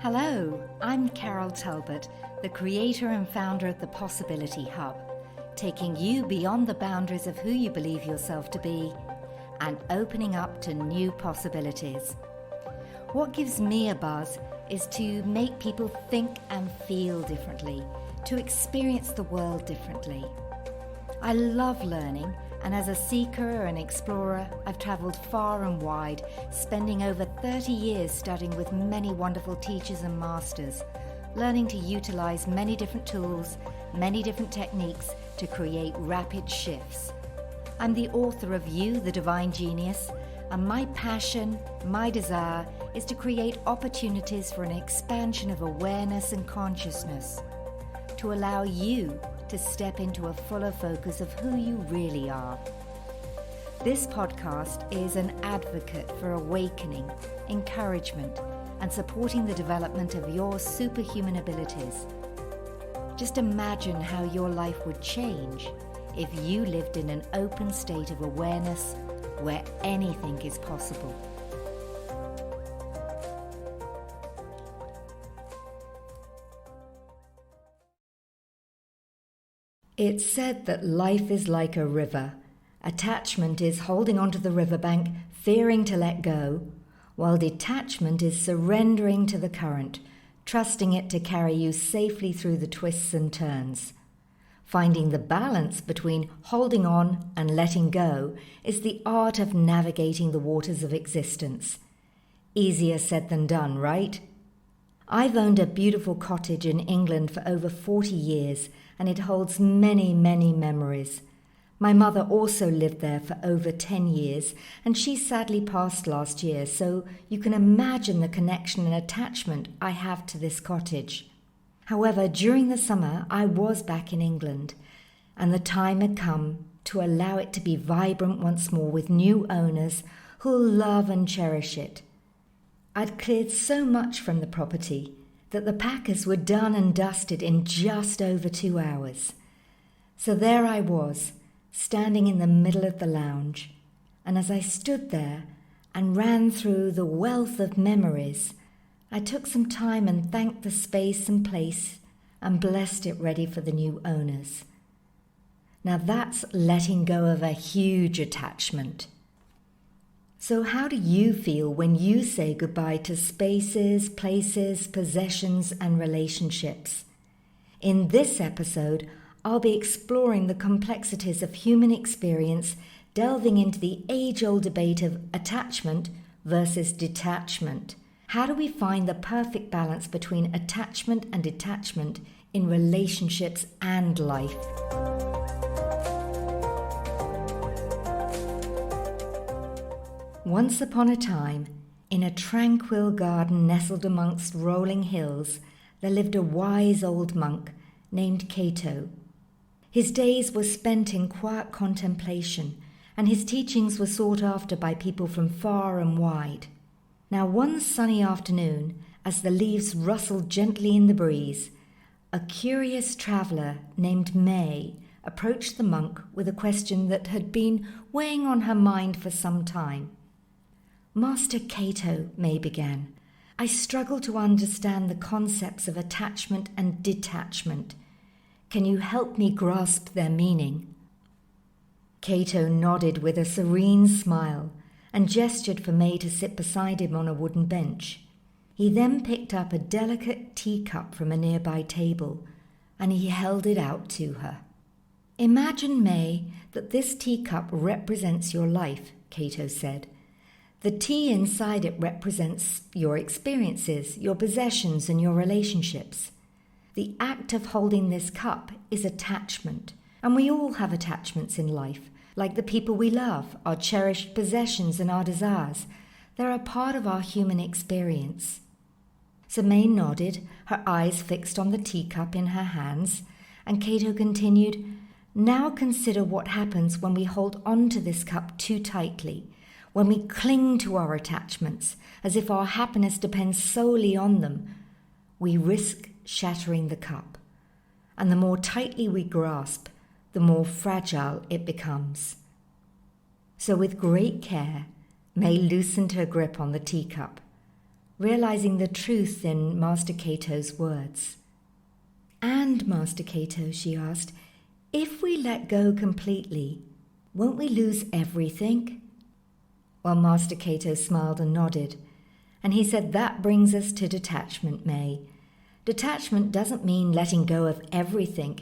Hello, I'm Carol Talbot, the creator and founder of the Possibility Hub, taking you beyond the boundaries of who you believe yourself to be and opening up to new possibilities. What gives me a buzz is to make people think and feel differently, to experience the world differently. I love learning, and as a seeker and explorer, I've travelled far and wide, spending over 30 years studying with many wonderful teachers and masters, learning to utilise many different tools, many different techniques to create rapid shifts. I'm the author of You, the Divine Genius, and my passion, my desire, is to create opportunities for an expansion of awareness and consciousness, to allow you to step into a fuller focus of who you really are. This podcast is an advocate for awakening, encouragement, and supporting the development of your superhuman abilities. Just imagine how your life would change if you lived in an open state of awareness where anything is possible. It's said that life is like a river. Attachment is holding onto the riverbank, fearing to let go, while detachment is surrendering to the current, trusting it to carry you safely through the twists and turns. Finding the balance between holding on and letting go is the art of navigating the waters of existence. Easier said than done, right? I've owned a beautiful cottage in England for over 40 years, and it holds many, many memories. My mother also lived there for over 10 years, and she sadly passed last year, so you can imagine the connection and attachment I have to this cottage. However, during the summer, I was back in England, and the time had come to allow it to be vibrant once more with new owners who'll love and cherish it. I'd cleared so much from the property that the packers were done and dusted in just over 2 hours. So there I was, standing in the middle of the lounge, and as I stood there and ran through the wealth of memories, I took some time and thanked the space and place and blessed it ready for the new owners. Now that's letting go of a huge attachment. So how do you feel when you say goodbye to spaces, places, possessions, and relationships? In this episode, I'll be exploring the complexities of human experience, delving into the age-old debate of attachment versus detachment. How do we find the perfect balance between attachment and detachment in relationships and life? Once upon a time, in a tranquil garden nestled amongst rolling hills, there lived a wise old monk named Cato. His days were spent in quiet contemplation, and his teachings were sought after by people from far and wide. Now one sunny afternoon, as the leaves rustled gently in the breeze, a curious traveller named May approached the monk with a question that had been weighing on her mind for some time. "Master Cato," May began, "I struggle to understand the concepts of attachment and detachment. Can you help me grasp their meaning?" Cato nodded with a serene smile and gestured for May to sit beside him on a wooden bench. He then picked up a delicate teacup from a nearby table, and he held it out to her. "Imagine, May, that this teacup represents your life," Cato said. "The tea inside it represents your experiences, your possessions, and your relationships. The act of holding this cup is attachment, and we all have attachments in life, like the people we love, our cherished possessions, and our desires. They're a part of our human experience." So May nodded, her eyes fixed on the teacup in her hands, and Cato continued, "Now consider what happens when we hold on to this cup too tightly, when we cling to our attachments as if our happiness depends solely on them. We risk shattering the cup, and the more tightly we grasp, the more fragile it becomes." So with great care, May loosened her grip on the teacup. realizing the truth in Master Cato's words. "And, Master Cato," she asked, "if we let go completely, won't we lose everything?" Well, Master Cato smiled and nodded, and he said, "That brings us to detachment, May. Detachment doesn't mean letting go of everything.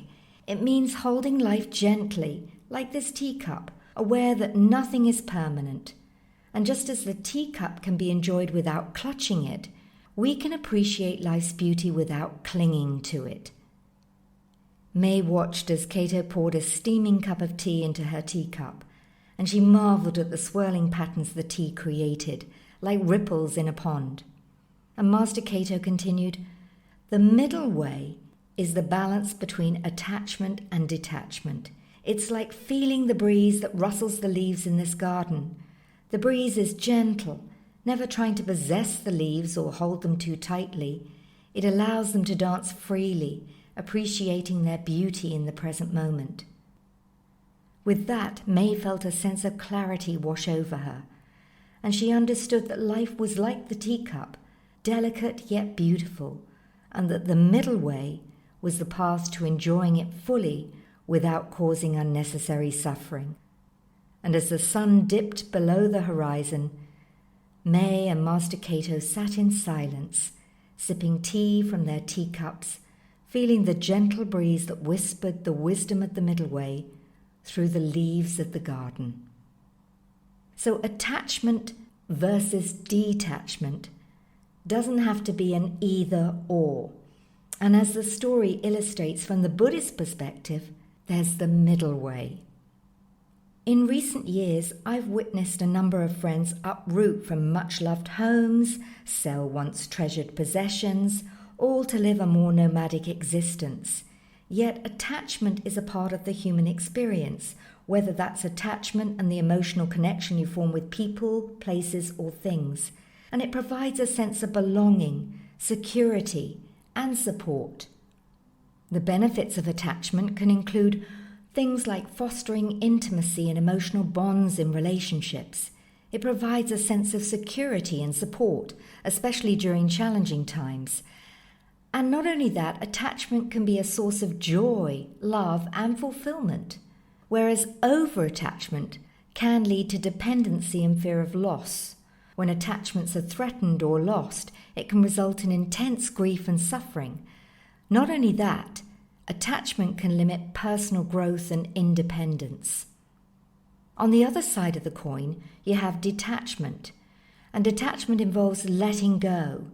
It means holding life gently, like this teacup, aware that nothing is permanent. And just as the teacup can be enjoyed without clutching it, we can appreciate life's beauty without clinging to it." May watched as Cato poured a steaming cup of tea into her teacup, and she marveled at the swirling patterns the tea created, like ripples in a pond. And Master Cato continued, "The middle way is the balance between attachment and detachment. It's like feeling the breeze that rustles the leaves in this garden. The breeze is gentle, never trying to possess the leaves or hold them too tightly. It allows them to dance freely, appreciating their beauty in the present moment." With that, May felt a sense of clarity wash over her, and she understood that life was like the teacup, delicate yet beautiful, and that the middle way was the path to enjoying it fully without causing unnecessary suffering. And as the sun dipped below the horizon, May and Master Cato sat in silence, sipping tea from their teacups, feeling the gentle breeze that whispered the wisdom of the middle way through the leaves of the garden. So attachment versus detachment doesn't have to be an either or. And as the story illustrates from the Buddhist perspective, there's the middle way. In recent years, I've witnessed a number of friends uproot from much-loved homes, sell once treasured possessions, all to live a more nomadic existence. Yet attachment is a part of the human experience, whether that's attachment and the emotional connection you form with people, places, or things. And it provides a sense of belonging, security, and support. The benefits of attachment can include things like fostering intimacy and emotional bonds in relationships. It provides a sense of security and support, especially during challenging times. And not only that, attachment can be a source of joy, love, and fulfillment, whereas over-attachment can lead to dependency and fear of loss. When attachments are threatened or lost, it can result in intense grief and suffering. Not only that, attachment can limit personal growth and independence. On the other side of the coin, you have detachment. And detachment involves letting go,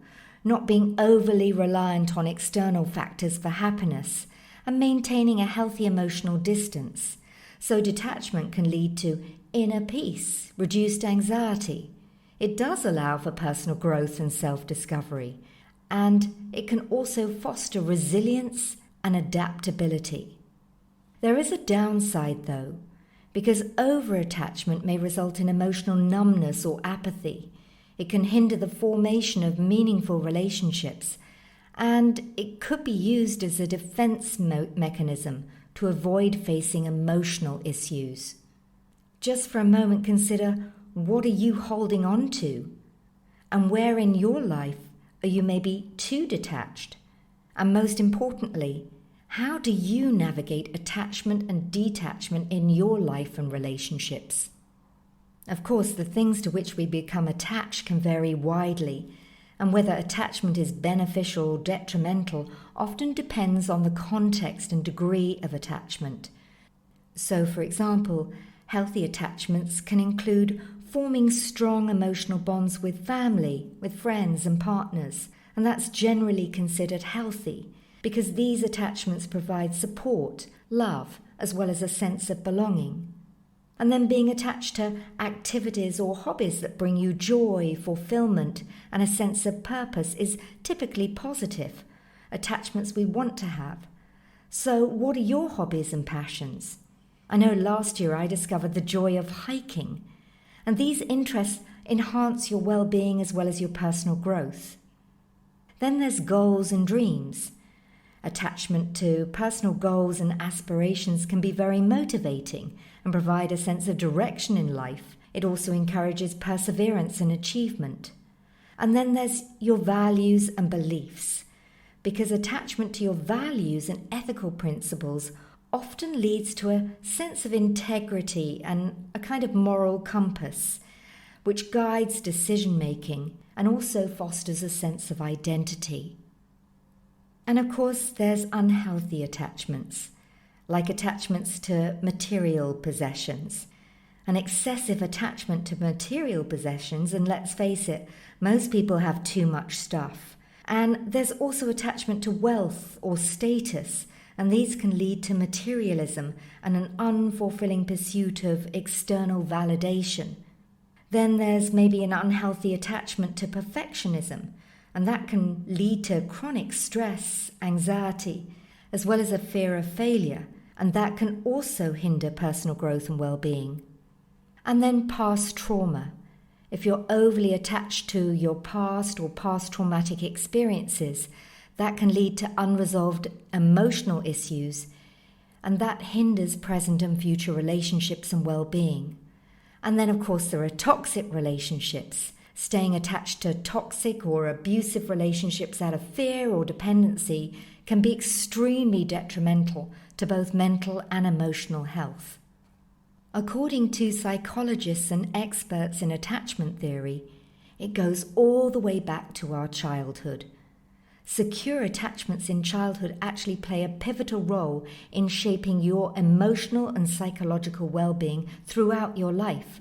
not being overly reliant on external factors for happiness, and maintaining a healthy emotional distance. So detachment can lead to inner peace, reduced anxiety. It does allow for personal growth and self-discovery, and it can also foster resilience and adaptability. There is a downside, though, because over-attachment may result in emotional numbness or apathy. It can hinder the formation of meaningful relationships, and it could be used as a defense mechanism to avoid facing emotional issues. Just for a moment, consider, what are you holding on to? And where in your life are you maybe too detached? And most importantly, how do you navigate attachment and detachment in your life and relationships? Of course, the things to which we become attached can vary widely, and whether attachment is beneficial or detrimental often depends on the context and degree of attachment. So, for example, healthy attachments can include forming strong emotional bonds with family, with friends and partners, and that's generally considered healthy because these attachments provide support, love, as well as a sense of belonging. And then being attached to activities or hobbies that bring you joy, fulfillment, and a sense of purpose is typically positive, attachments we want to have. So what are your hobbies and passions? I know last year I discovered the joy of hiking, and these interests enhance your well-being as well as your personal growth. Then there's goals and dreams. Attachment to personal goals and aspirations can be very motivating and provide a sense of direction in life. It also encourages perseverance and achievement. And then there's your values and beliefs, because attachment to your values and ethical principles often leads to a sense of integrity and a kind of moral compass, which guides decision-making and also fosters a sense of identity. And of course, there's unhealthy attachments, like attachments to material possessions. An excessive attachment to material possessions, and let's face it, most people have too much stuff. And there's also attachment to wealth or status, and these can lead to materialism and an unfulfilling pursuit of external validation. Then there's maybe an unhealthy attachment to perfectionism, and that can lead to chronic stress, anxiety, as well as a fear of failure, and that can also hinder personal growth and well-being. And then past trauma. If you're overly attached to your past or past traumatic experiences, that can lead to unresolved emotional issues, and that hinders present and future relationships and well-being. And then, of course, there are toxic relationships. Staying attached to toxic or abusive relationships out of fear or dependency can be extremely detrimental to both mental and emotional health. According to psychologists and experts in attachment theory, it goes all the way back to our childhood. Secure attachments in childhood actually play a pivotal role in shaping your emotional and psychological well-being throughout your life.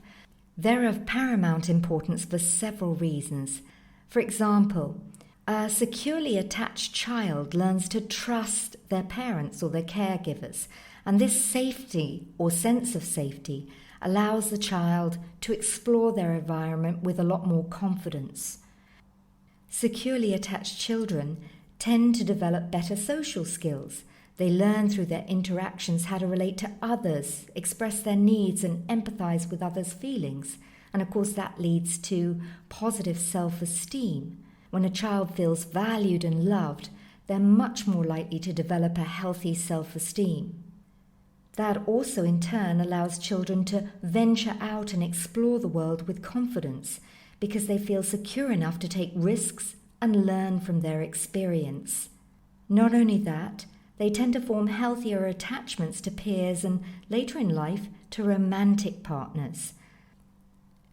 They're of paramount importance for several reasons. For example, a securely attached child learns to trust their parents or their caregivers, and this safety or sense of safety allows the child to explore their environment with a lot more confidence. Securely attached children tend to develop better social skills. They learn through their interactions how to relate to others, express their needs, and empathize with others' feelings. And of course, that leads to positive self-esteem. When a child feels valued and loved, they're much more likely to develop a healthy self-esteem. That also in turn allows children to venture out and explore the world with confidence because they feel secure enough to take risks and learn from their experience. Not only that, they tend to form healthier attachments to peers and later in life to romantic partners.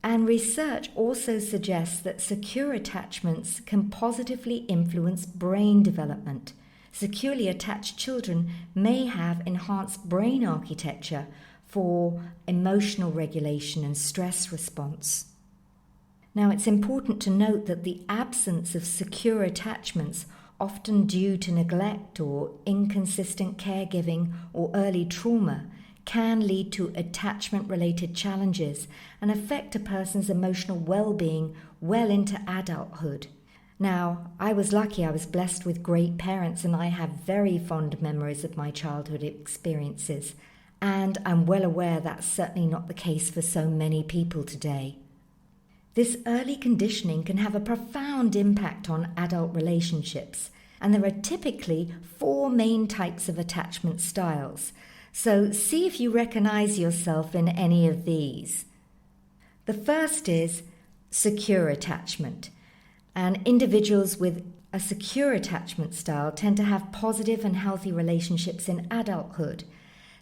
And research also suggests that secure attachments can positively influence brain development. Securely attached children may have enhanced brain architecture for emotional regulation and stress response. Now, it's important to note that the absence of secure attachments, often due to neglect or inconsistent caregiving or early trauma, can lead to attachment-related challenges and affect a person's emotional well-being well into adulthood. Now, I was lucky. I was blessed with great parents, and I have very fond memories of my childhood experiences. And I'm well aware that's certainly not the case for so many people today. This early conditioning can have a profound impact on adult relationships, and there are typically 4 main types of attachment styles. So see if you recognize yourself in any of these. The first is secure attachment. And individuals with a secure attachment style tend to have positive and healthy relationships in adulthood.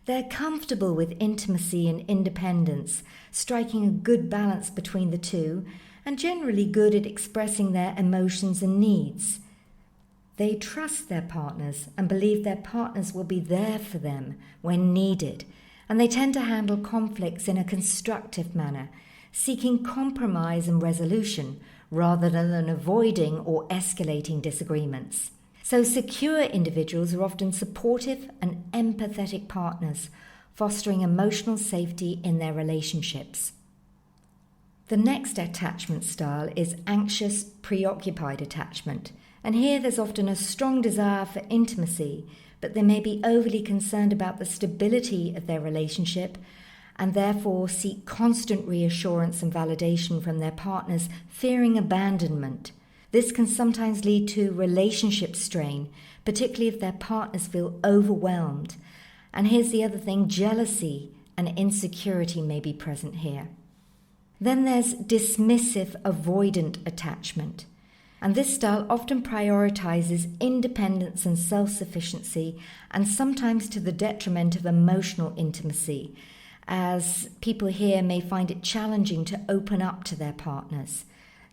They're comfortable with intimacy and independence, striking a good balance between the two, and generally good at expressing their emotions and needs. They trust their partners and believe their partners will be there for them when needed, and they tend to handle conflicts in a constructive manner, seeking compromise and resolution, rather than avoiding or escalating disagreements. So secure individuals are often supportive and empathetic partners, fostering emotional safety in their relationships. The next attachment style is anxious, preoccupied attachment. And here there's often a strong desire for intimacy, but they may be overly concerned about the stability of their relationship and therefore seek constant reassurance and validation from their partners, fearing abandonment. This can sometimes lead to relationship strain, particularly if their partners feel overwhelmed. And here's the other thing, jealousy and insecurity may be present here. Then there's dismissive, avoidant attachment. And this style often prioritizes independence and self-sufficiency, and sometimes to the detriment of emotional intimacy, as people here may find it challenging to open up to their partners.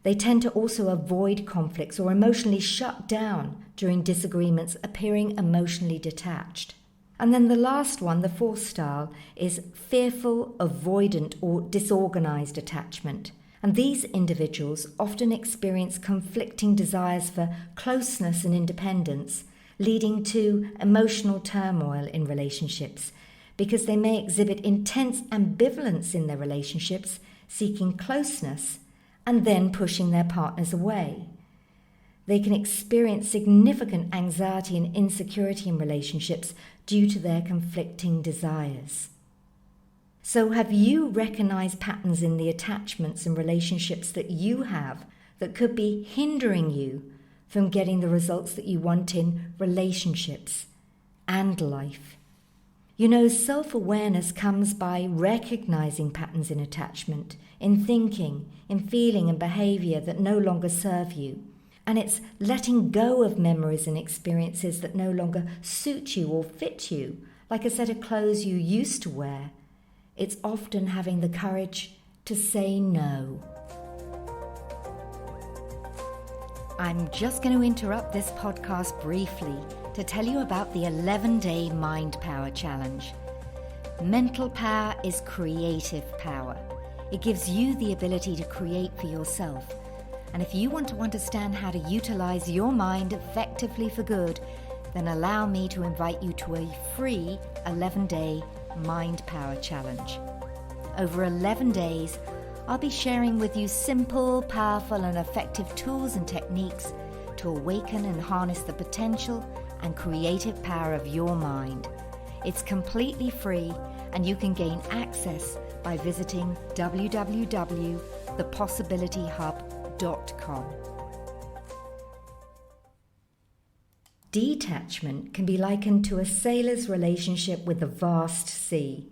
They tend to also avoid conflicts or emotionally shut down during disagreements, appearing emotionally detached. And then the last one, the fourth style, is fearful, avoidant, or disorganized attachment. And these individuals often experience conflicting desires for closeness and independence, leading to emotional turmoil in relationships, because they may exhibit intense ambivalence in their relationships, seeking closeness and then pushing their partners away. They can experience significant anxiety and insecurity in relationships due to their conflicting desires. So have you recognized patterns in the attachments and relationships that you have that could be hindering you from getting the results that you want in relationships and life? You know, self-awareness comes by recognizing patterns in attachment, in thinking, in feeling and behavior that no longer serve you. And it's letting go of memories and experiences that no longer suit you or fit you, like a set of clothes you used to wear. It's often having the courage to say no. I'm just going to interrupt this podcast briefly to tell you about the 11-day Mind Power Challenge. Mental power is creative power. It gives you the ability to create for yourself. And if you want to understand how to utilize your mind effectively for good, then allow me to invite you to a free 11-day Mind Power Challenge. Over 11 days, I'll be sharing with you simple, powerful, and effective tools and techniques to awaken and harness the potential and creative power of your mind. It's completely free, and you can gain access by visiting www.thepossibilityhub.com. Detachment can be likened to a sailor's relationship with the vast sea.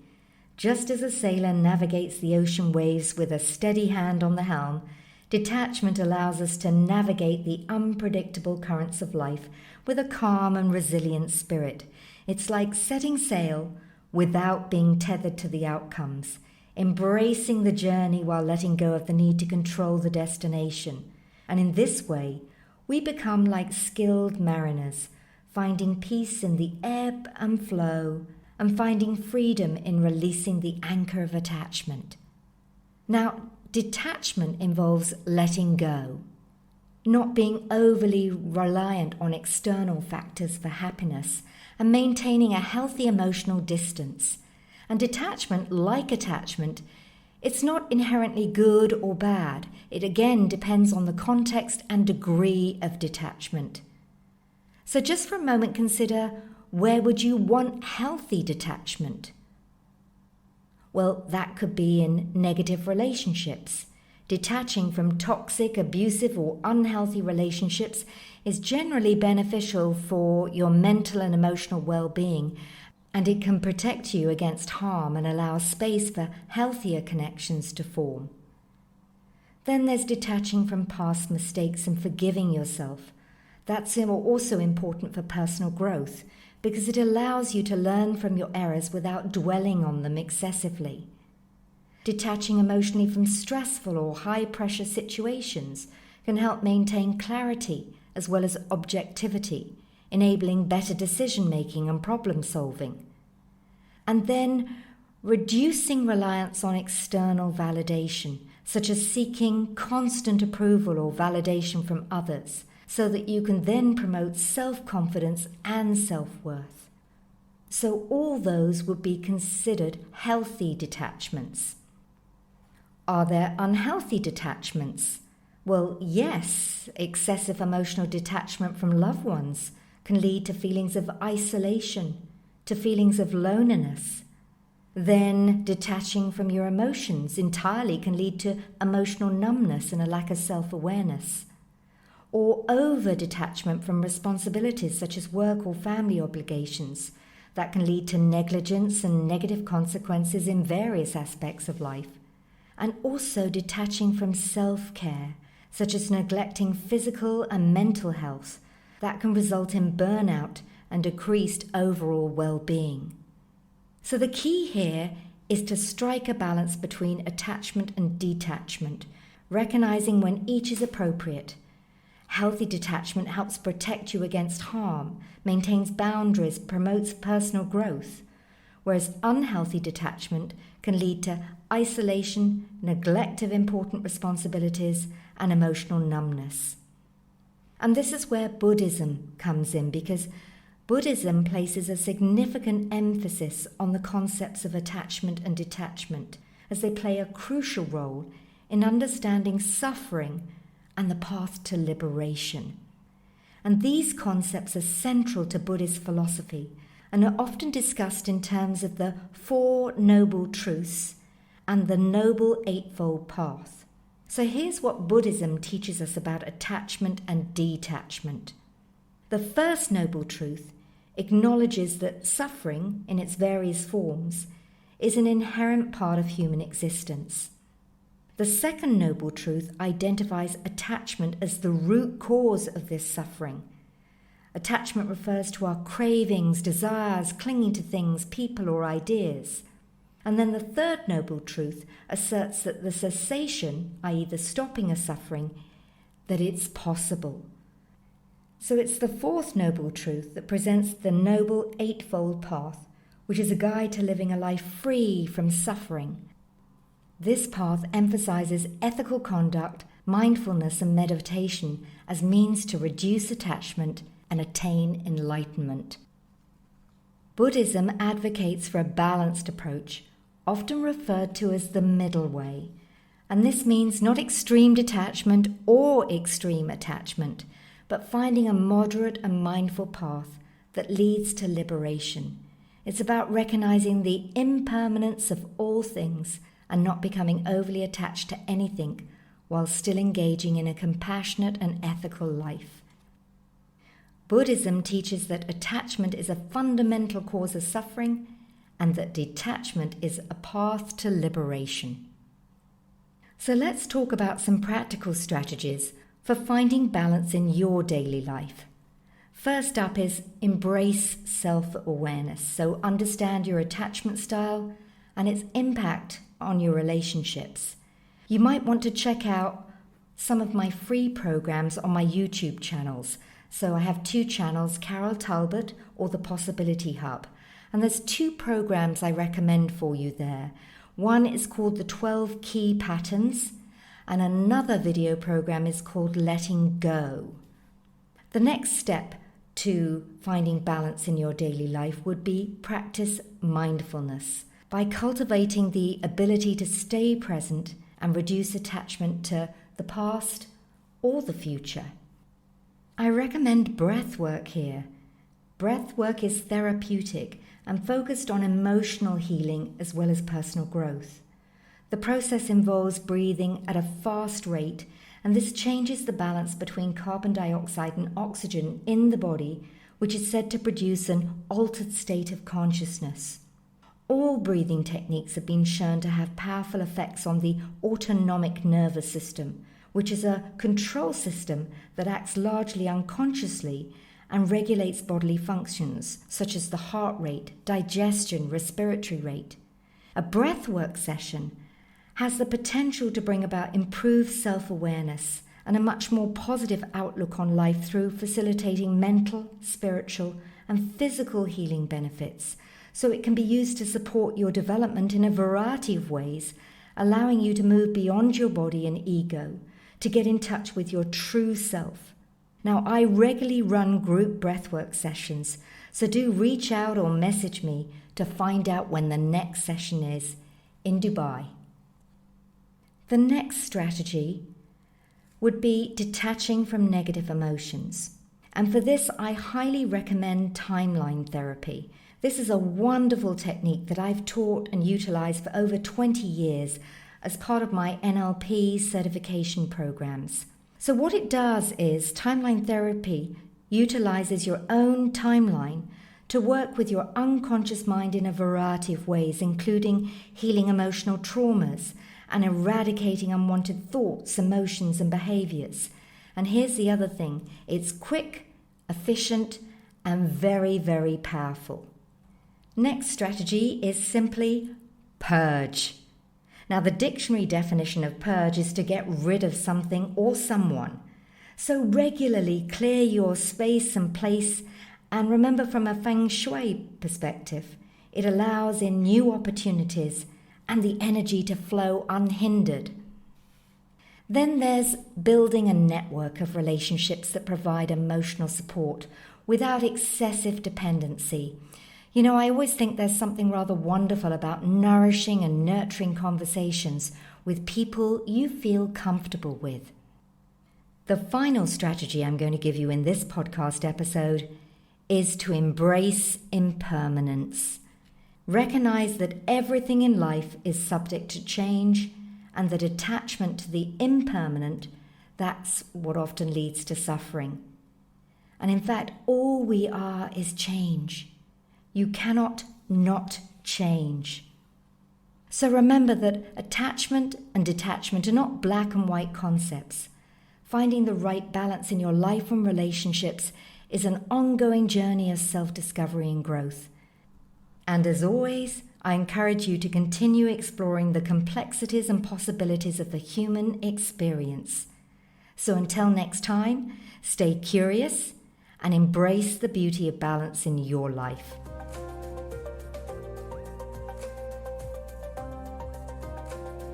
Just as a sailor navigates the ocean waves with a steady hand on the helm, detachment allows us to navigate the unpredictable currents of life with a calm and resilient spirit. It's like setting sail without being tethered to the outcomes, embracing the journey while letting go of the need to control the destination. And in this way, we become like skilled mariners, finding peace in the ebb and flow, and finding freedom in releasing the anchor of attachment. Now, detachment involves letting go, not being overly reliant on external factors for happiness, and maintaining a healthy emotional distance. And detachment, like attachment, it's not inherently good or bad. It again depends on the context and degree of detachment. So just for a moment, consider, where would you want healthy detachment? Well, that could be in negative relationships. Detaching from toxic, abusive, or unhealthy relationships is generally beneficial for your mental and emotional well-being, and it can protect you against harm and allow space for healthier connections to form. Then there's detaching from past mistakes and forgiving yourself. That's also important for personal growth, because it allows you to learn from your errors without dwelling on them excessively. Detaching emotionally from stressful or high-pressure situations can help maintain clarity as well as objectivity, enabling better decision-making and problem-solving. And then reducing reliance on external validation, such as seeking constant approval or validation from others, so that you can then promote self-confidence and self-worth. So all those would be considered healthy detachments. Are there unhealthy detachments? Well, yes, excessive emotional detachment from loved ones can lead to feelings of isolation, to feelings of loneliness. Then detaching from your emotions entirely can lead to emotional numbness and a lack of self-awareness. Or over-detachment from responsibilities such as work or family obligations that can lead to negligence and negative consequences in various aspects of life. And also detaching from self-care, such as neglecting physical and mental health, that can result in burnout and decreased overall well-being. So the key here is to strike a balance between attachment and detachment, recognizing when each is appropriate. Healthy detachment helps protect you against harm, maintains boundaries, promotes personal growth, whereas unhealthy detachment can lead to isolation, neglect of important responsibilities, and emotional numbness. And this is where Buddhism comes in, because Buddhism places a significant emphasis on the concepts of attachment and detachment, as they play a crucial role in understanding suffering and the path to liberation. And these concepts are central to Buddhist philosophy and are often discussed in terms of the Four Noble Truths and the Noble Eightfold Path. So here's what Buddhism teaches us about attachment and detachment. The first noble truth acknowledges that suffering, in its various forms, is an inherent part of human existence. The second noble truth identifies attachment as the root cause of this suffering. Attachment refers to our cravings, desires, clinging to things, people, or ideas. And then the third noble truth asserts that the cessation, i.e. the stopping of suffering, that it's possible. So it's the fourth noble truth that presents the Noble Eightfold Path, which is a guide to living a life free from suffering. This path emphasizes ethical conduct, mindfulness, and meditation as means to reduce attachment and attain enlightenment. Buddhism advocates for a balanced approach, often referred to as the middle way, and this means not extreme detachment or extreme attachment, but finding a moderate and mindful path that leads to liberation. It's about recognizing the impermanence of all things and not becoming overly attached to anything while still engaging in a compassionate and ethical life. Buddhism teaches that attachment is a fundamental cause of suffering and that detachment is a path to liberation. So let's talk about some practical strategies for finding balance in your daily life. First up is embrace self-awareness. So understand your attachment style and its impact on your relationships. You might want to check out some of my free programs on my YouTube channels. So I have two channels, Carol Talbot or The Possibility Hub. And there's two programs I recommend for you there. One is called The 12 Key Patterns, and another video program is called Letting Go. The next step to finding balance in your daily life would be practice mindfulness by cultivating the ability to stay present and reduce attachment to the past or the future. I recommend breath work here. Breath work is therapeutic and focused on emotional healing as well as personal growth. The process involves breathing at a fast rate, and this changes the balance between carbon dioxide and oxygen in the body, which is said to produce an altered state of consciousness. All breathing techniques have been shown to have powerful effects on the autonomic nervous system, which is a control system that acts largely unconsciously and regulates bodily functions such as the heart rate, digestion, respiratory rate. A breathwork session has the potential to bring about improved self-awareness and a much more positive outlook on life through facilitating mental, spiritual, and physical healing benefits. So it can be used to support your development in a variety of ways, allowing you to move beyond your body and ego, to get in touch with your true self. Now, I regularly run group breathwork sessions, so do reach out or message me to find out when the next session is in Dubai. The next strategy would be detaching from negative emotions. And for this, I highly recommend timeline therapy. This is a wonderful technique that I've taught and utilized for over 20 years as part of my NLP certification programs. So what it does is timeline therapy utilizes your own timeline to work with your unconscious mind in a variety of ways, including healing emotional traumas and eradicating unwanted thoughts, emotions, and behaviors. And here's the other thing, it's quick, efficient, and very, very powerful. Next strategy is simply purge. Now, the dictionary definition of purge is to get rid of something or someone. So regularly clear your space and place, and remember, from a feng shui perspective, it allows in new opportunities and the energy to flow unhindered. Then there's building a network of relationships that provide emotional support without excessive dependency. You know, I always think there's something rather wonderful about nourishing and nurturing conversations with people you feel comfortable with. The final strategy I'm going to give you in this podcast episode is to embrace impermanence. Recognize that everything in life is subject to change, and that attachment to the impermanent, that's what often leads to suffering. And in fact, all we are is change. You cannot not change. So remember that attachment and detachment are not black and white concepts. Finding the right balance in your life and relationships is an ongoing journey of self-discovery and growth. And as always, I encourage you to continue exploring the complexities and possibilities of the human experience. So until next time, stay curious and embrace the beauty of balance in your life.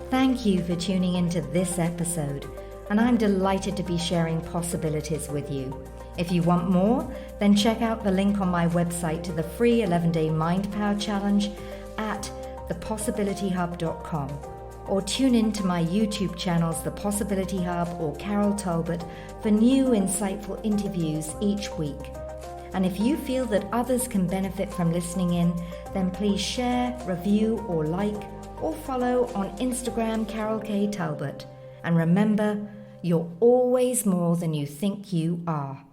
Thank you for tuning into this episode, and I'm delighted to be sharing possibilities with you. If you want more, then check out the link on my website to the free 11-day Mind Power Challenge at thepossibilityhub.com, or tune in to my YouTube channels, The Possibility Hub or Carol Talbot, for new insightful interviews each week. And if you feel that others can benefit from listening in, then please share, review, or like, or follow on Instagram, Carol K. Talbot. And remember, you're always more than you think you are.